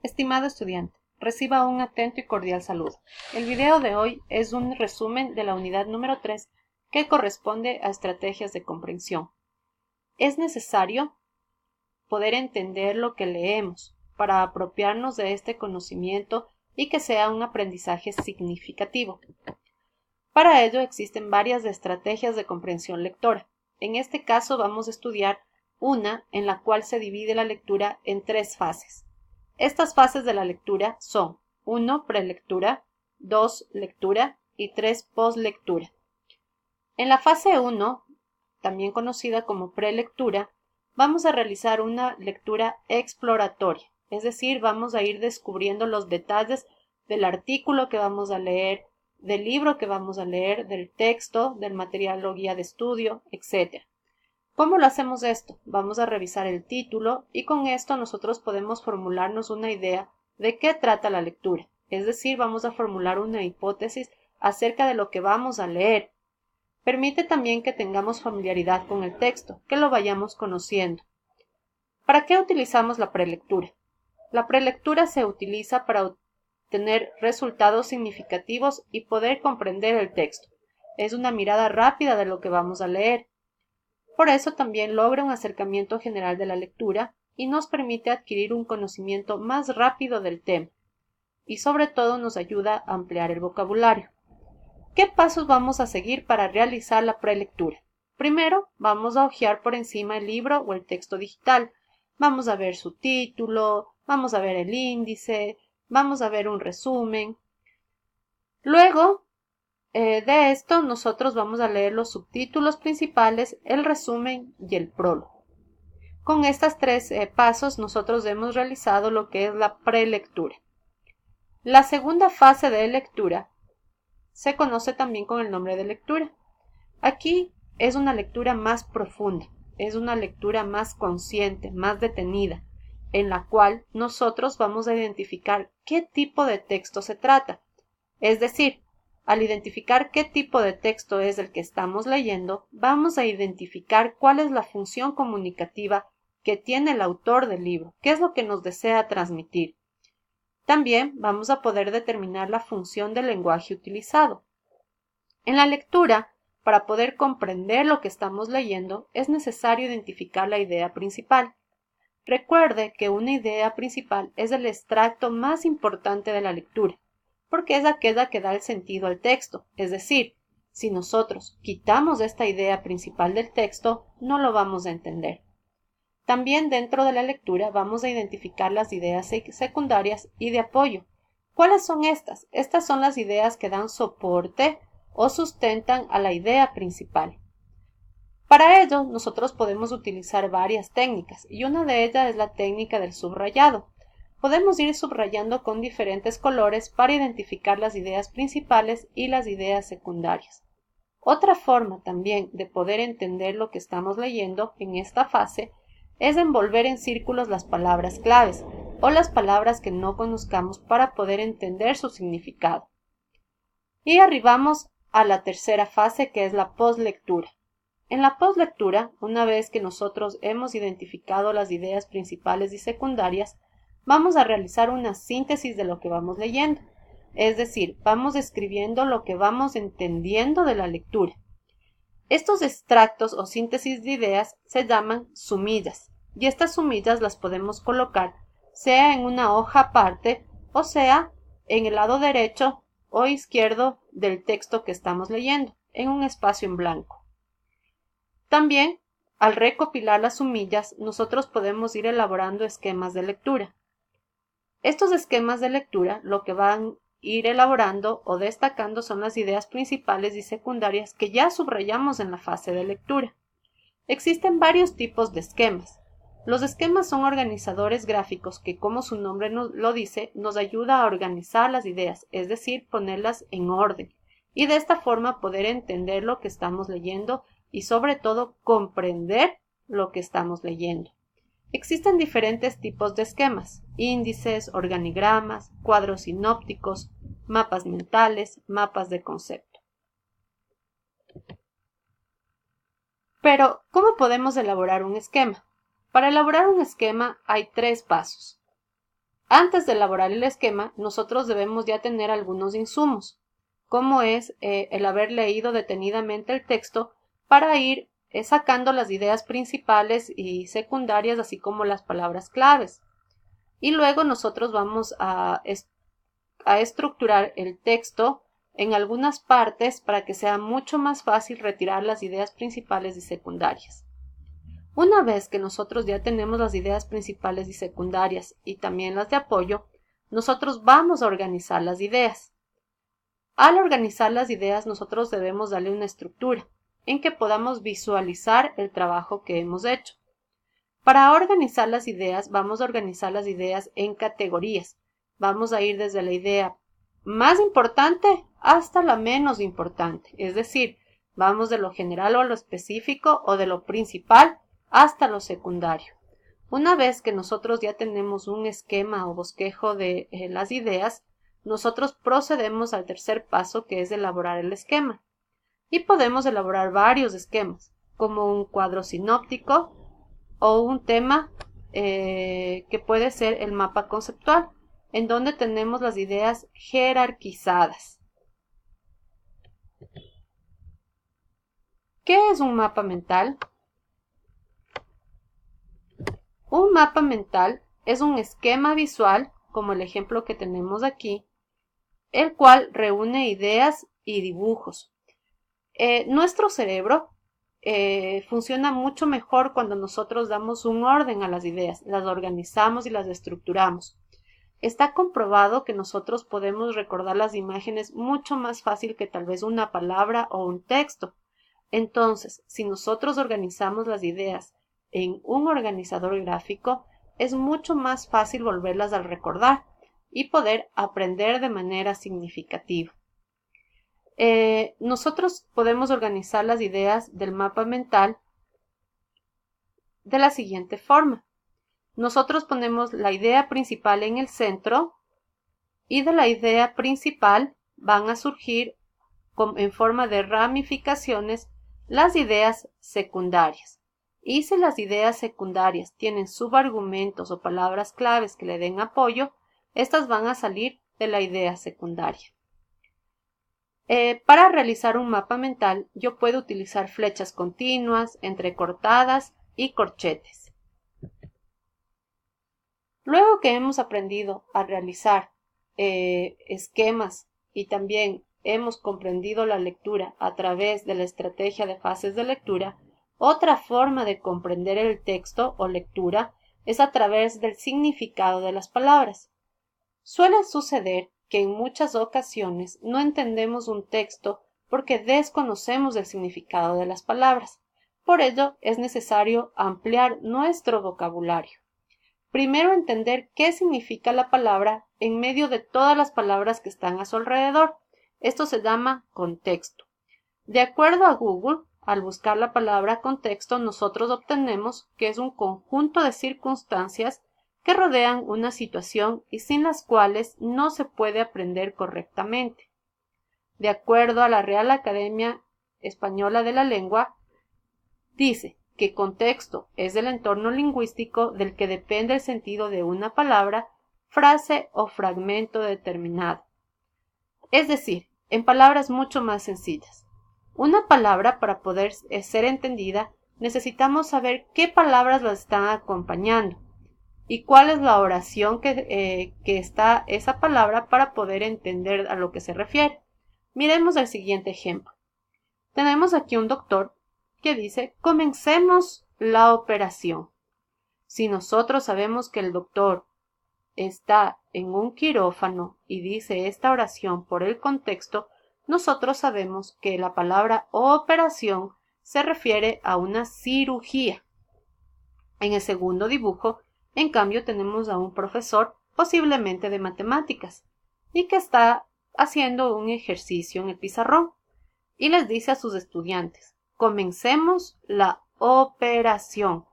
Estimado estudiante, reciba un atento y cordial saludo. El video de hoy es un resumen de la unidad número 3 que corresponde a estrategias de comprensión. Es necesario poder entender lo que leemos para apropiarnos de este conocimiento y que sea un aprendizaje significativo. Para ello existen varias estrategias de comprensión lectora. En este caso vamos a estudiar una en la cual se divide la lectura en 3 fases. Estas fases de la lectura son 1. Prelectura, 2. Lectura y 3. Postlectura. En la fase 1, también conocida como prelectura, vamos a realizar una lectura exploratoria, es decir, vamos a ir descubriendo los detalles del artículo que vamos a leer, del libro que vamos a leer, del texto, del material o guía de estudio, etc. ¿Cómo lo hacemos esto? Vamos a revisar el título y con esto nosotros podemos formularnos una idea de qué trata la lectura. Es decir, vamos a formular una hipótesis acerca de lo que vamos a leer. Permite también que tengamos familiaridad con el texto, que lo vayamos conociendo. ¿Para qué utilizamos la prelectura? La prelectura se utiliza para obtener resultados significativos y poder comprender el texto. Es una mirada rápida de lo que vamos a leer. Por eso también logra un acercamiento general de la lectura y nos permite adquirir un conocimiento más rápido del tema y sobre todo nos ayuda a ampliar el vocabulario. ¿Qué pasos vamos a seguir para realizar la prelectura? Primero, vamos a hojear por encima el libro o el texto digital. Vamos a ver su título, vamos a ver el índice, vamos a ver un resumen. Luego, de esto nosotros vamos a leer los subtítulos principales, el resumen y el prólogo. Con estos 3 pasos nosotros hemos realizado lo que es la prelectura. La segunda fase de lectura se conoce también con el nombre de lectura. Aquí es una lectura más profunda, es una lectura más consciente, más detenida, en la cual nosotros vamos a identificar qué tipo de texto se trata. Es decir, al identificar qué tipo de texto es el que estamos leyendo, vamos a identificar cuál es la función comunicativa que tiene el autor del libro, qué es lo que nos desea transmitir. También vamos a poder determinar la función del lenguaje utilizado. En la lectura, para poder comprender lo que estamos leyendo, es necesario identificar la idea principal. Recuerde que una idea principal es el extracto más importante de la lectura, porque es aquella que da el sentido al texto, es decir, si nosotros quitamos esta idea principal del texto, no lo vamos a entender. También dentro de la lectura vamos a identificar las ideas secundarias y de apoyo. ¿Cuáles son estas? Estas son las ideas que dan soporte o sustentan a la idea principal. Para ello, nosotros podemos utilizar varias técnicas y una de ellas es la técnica del subrayado. Podemos ir subrayando con diferentes colores para identificar las ideas principales y las ideas secundarias. Otra forma también de poder entender lo que estamos leyendo en esta fase es envolver en círculos las palabras claves o las palabras que no conozcamos para poder entender su significado. Y arribamos a la tercera fase, que es la postlectura. En la postlectura, una vez que nosotros hemos identificado las ideas principales y secundarias, vamos a realizar una síntesis de lo que vamos leyendo. Es decir, vamos escribiendo lo que vamos entendiendo de la lectura. Estos extractos o síntesis de ideas se llaman sumillas, y estas sumillas las podemos colocar sea en una hoja aparte o sea en el lado derecho o izquierdo del texto que estamos leyendo, en un espacio en blanco. También, al recopilar las sumillas, nosotros podemos ir elaborando esquemas de lectura. Estos esquemas de lectura lo que van a ir elaborando o destacando son las ideas principales y secundarias que ya subrayamos en la fase de lectura. Existen varios tipos de esquemas. Los esquemas son organizadores gráficos que, como su nombre lo dice, nos ayuda a organizar las ideas, es decir, ponerlas en orden, y de esta forma poder entender lo que estamos leyendo y sobre todo comprender lo que estamos leyendo. Existen diferentes tipos de esquemas: índices, organigramas, cuadros sinópticos, mapas mentales, mapas de concepto. Pero, ¿cómo podemos elaborar un esquema? Para elaborar un esquema hay 3 pasos. Antes de elaborar el esquema, nosotros debemos ya tener algunos insumos, como es el haber leído detenidamente el texto para ir sacando las ideas principales y secundarias, así como las palabras claves. Y luego nosotros vamos a estructurar el texto en algunas partes para que sea mucho más fácil retirar las ideas principales y secundarias. Una vez que nosotros ya tenemos las ideas principales y secundarias y también las de apoyo, nosotros vamos a organizar las ideas. Al organizar las ideas, nosotros debemos darle una estructura en que podamos visualizar el trabajo que hemos hecho. Para organizar las ideas, vamos a organizar las ideas en categorías. Vamos a ir desde la idea más importante hasta la menos importante, es decir, vamos de lo general a lo específico o de lo principal hasta lo secundario. Una vez que nosotros ya tenemos un esquema o bosquejo de las ideas, nosotros procedemos al tercer paso, que es elaborar el esquema. Y podemos elaborar varios esquemas, como un cuadro sinóptico o un tema que puede ser el mapa conceptual, en donde tenemos las ideas jerarquizadas. ¿Qué es un mapa mental? Un mapa mental es un esquema visual, como el ejemplo que tenemos aquí, el cual reúne ideas y dibujos. Nuestro cerebro funciona mucho mejor cuando nosotros damos un orden a las ideas, las organizamos y las estructuramos. Está comprobado que nosotros podemos recordar las imágenes mucho más fácil que tal vez una palabra o un texto. Entonces, si nosotros organizamos las ideas en un organizador gráfico, es mucho más fácil volverlas a recordar y poder aprender de manera significativa. Nosotros podemos organizar las ideas del mapa mental de la siguiente forma. Nosotros ponemos la idea principal en el centro y de la idea principal van a surgir en forma de ramificaciones las ideas secundarias. Y si las ideas secundarias tienen subargumentos o palabras claves que le den apoyo, estas van a salir de la idea secundaria. Para realizar un mapa mental, yo puedo utilizar flechas continuas, entrecortadas y corchetes. Luego que hemos aprendido a realizar esquemas y también hemos comprendido la lectura a través de la estrategia de fases de lectura, otra forma de comprender el texto o lectura es a través del significado de las palabras. Suele suceder que en muchas ocasiones no entendemos un texto porque desconocemos el significado de las palabras. Por ello, es necesario ampliar nuestro vocabulario. Primero, entender qué significa la palabra en medio de todas las palabras que están a su alrededor. Esto se llama contexto. De acuerdo a Google, al buscar la palabra contexto, nosotros obtenemos que es un conjunto de circunstancias que rodean una situación y sin las cuales no se puede aprender correctamente. De acuerdo a la Real Academia Española de la Lengua, dice que contexto es el entorno lingüístico del que depende el sentido de una palabra, frase o fragmento determinado. Es decir, en palabras mucho más sencillas. Una palabra, para poder ser entendida, necesitamos saber qué palabras la están acompañando y cuál es la oración que está esa palabra para poder entender a lo que se refiere. Miremos el siguiente ejemplo. Tenemos aquí un doctor que dice: comencemos la operación. Si nosotros sabemos que el doctor está en un quirófano y dice esta oración por el contexto, nosotros sabemos que la palabra operación se refiere a una cirugía. En el segundo dibujo, en cambio, tenemos a un profesor, posiblemente de matemáticas, y que está haciendo un ejercicio en el pizarrón y les dice a sus estudiantes: comencemos la operación.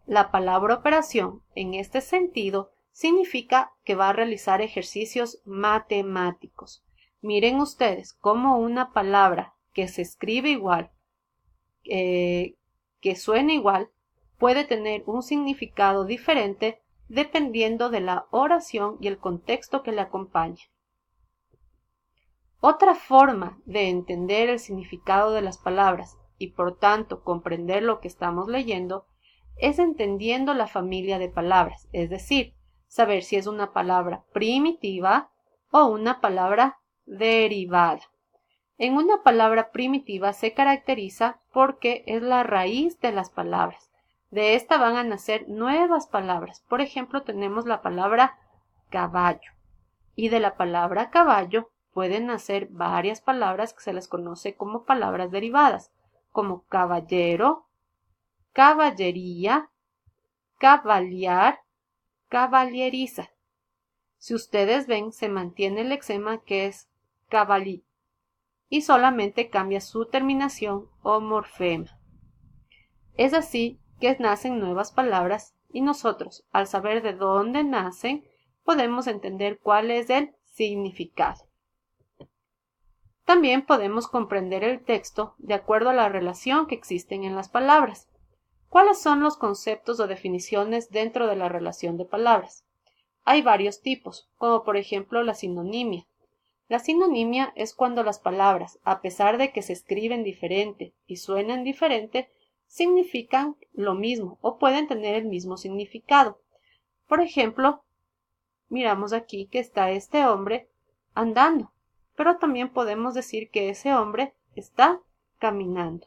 La palabra operación, en este sentido, significa que va a realizar ejercicios matemáticos. Miren ustedes cómo una palabra que se escribe igual, que suena igual, puede tener un significado diferente dependiendo de la oración y el contexto que le acompaña. Otra forma de entender el significado de las palabras y por tanto comprender lo que estamos leyendo es entendiendo la familia de palabras, es decir, saber si es una palabra primitiva o una palabra derivada. En una palabra primitiva se caracteriza porque es la raíz de las palabras. De esta van a nacer nuevas palabras. Por ejemplo, tenemos la palabra caballo. Y de la palabra caballo pueden nacer varias palabras que se les conoce como palabras derivadas, como caballero, caballería, caballear, caballeriza. Si ustedes ven, se mantiene el lexema que es caballí y solamente cambia su terminación o morfema. Es así que nacen nuevas palabras y nosotros, al saber de dónde nacen, podemos entender cuál es el significado. También podemos comprender el texto de acuerdo a la relación que existen en las palabras. ¿Cuáles son los conceptos o definiciones dentro de la relación de palabras? Hay varios tipos, como por ejemplo la sinonimia. La sinonimia es cuando las palabras, a pesar de que se escriben diferente y suenan diferente, significan lo mismo o pueden tener el mismo significado. Por ejemplo, miramos aquí que está este hombre andando, pero también podemos decir que ese hombre está caminando.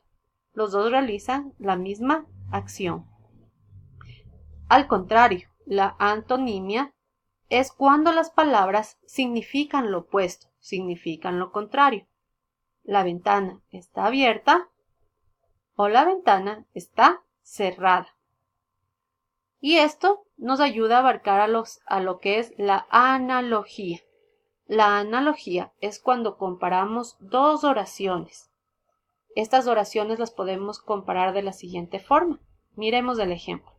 Los dos realizan la misma acción. Al contrario, la antonimia es cuando las palabras significan lo opuesto, significan lo contrario. La ventana está abierta o la ventana está cerrada. Y esto nos ayuda a abarcar a lo que es la analogía. La analogía es cuando comparamos dos oraciones. Estas oraciones las podemos comparar de la siguiente forma. Miremos el ejemplo.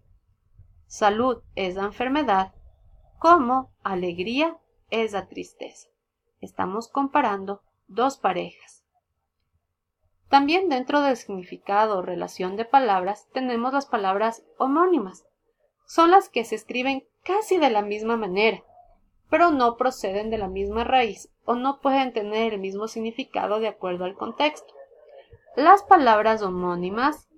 Salud es la enfermedad, como alegría es la tristeza. Estamos comparando dos parejas. También dentro del significado o relación de palabras tenemos las palabras homónimas. Son las que se escriben casi de la misma manera, pero no proceden de la misma raíz o no pueden tener el mismo significado de acuerdo al contexto. Las palabras homónimas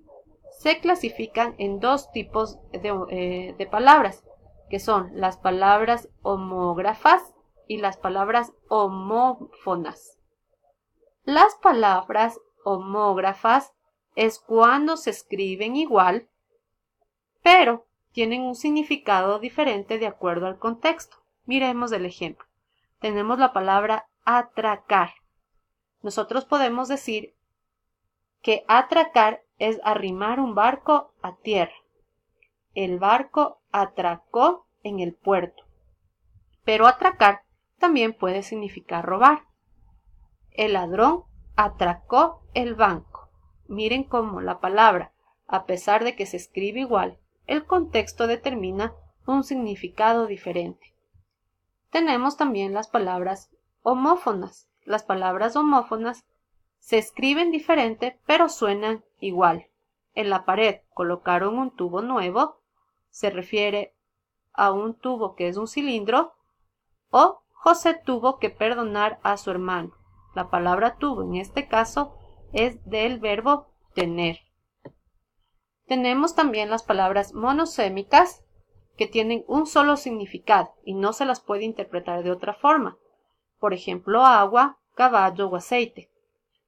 se clasifican en dos tipos de palabras, que son las palabras homógrafas y las palabras homófonas. Las palabras homógrafas es cuando se escriben igual, pero tienen un significado diferente de acuerdo al contexto. Miremos el ejemplo. Tenemos la palabra atracar. Nosotros podemos decir que atracar es arrimar un barco a tierra. El barco atracó en el puerto. Pero atracar también puede significar robar. El ladrón atracó el banco. Miren cómo la palabra, a pesar de que se escribe igual, el contexto determina un significado diferente. Tenemos también las palabras homófonas. Las palabras homófonas se escriben diferente, pero suenan igual. En la pared colocaron un tubo nuevo, se refiere a un tubo que es un cilindro, o José tuvo que perdonar a su hermano. La palabra tuvo en este caso es del verbo tener. Tenemos también las palabras monosémicas que tienen un solo significado y no se las puede interpretar de otra forma. Por ejemplo, agua, caballo o aceite.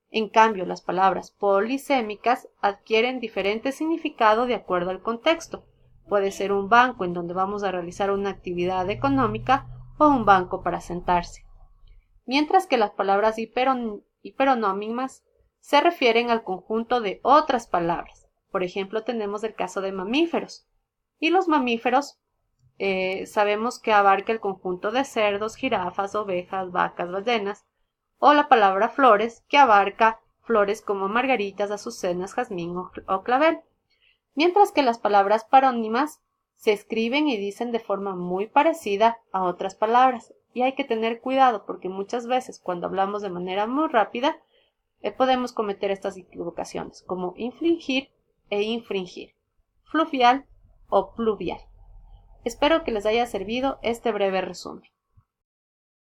En cambio, las palabras polisémicas adquieren diferente significado de acuerdo al contexto. Puede ser un banco en donde vamos a realizar una actividad económica o un banco para sentarse. Mientras que las palabras hiperonómimas se refieren al conjunto de otras palabras. Por ejemplo, tenemos el caso de mamíferos. Y los mamíferos sabemos que abarca el conjunto de cerdos, jirafas, ovejas, vacas, ballenas, o la palabra flores, que abarca flores como margaritas, azucenas, jazmín o clavel. Mientras que las palabras parónimas se escriben y dicen de forma muy parecida a otras palabras. Y hay que tener cuidado porque muchas veces cuando hablamos de manera muy rápida podemos cometer estas equivocaciones, como infligir e infringir, fluvial o pluvial. Espero que les haya servido este breve resumen.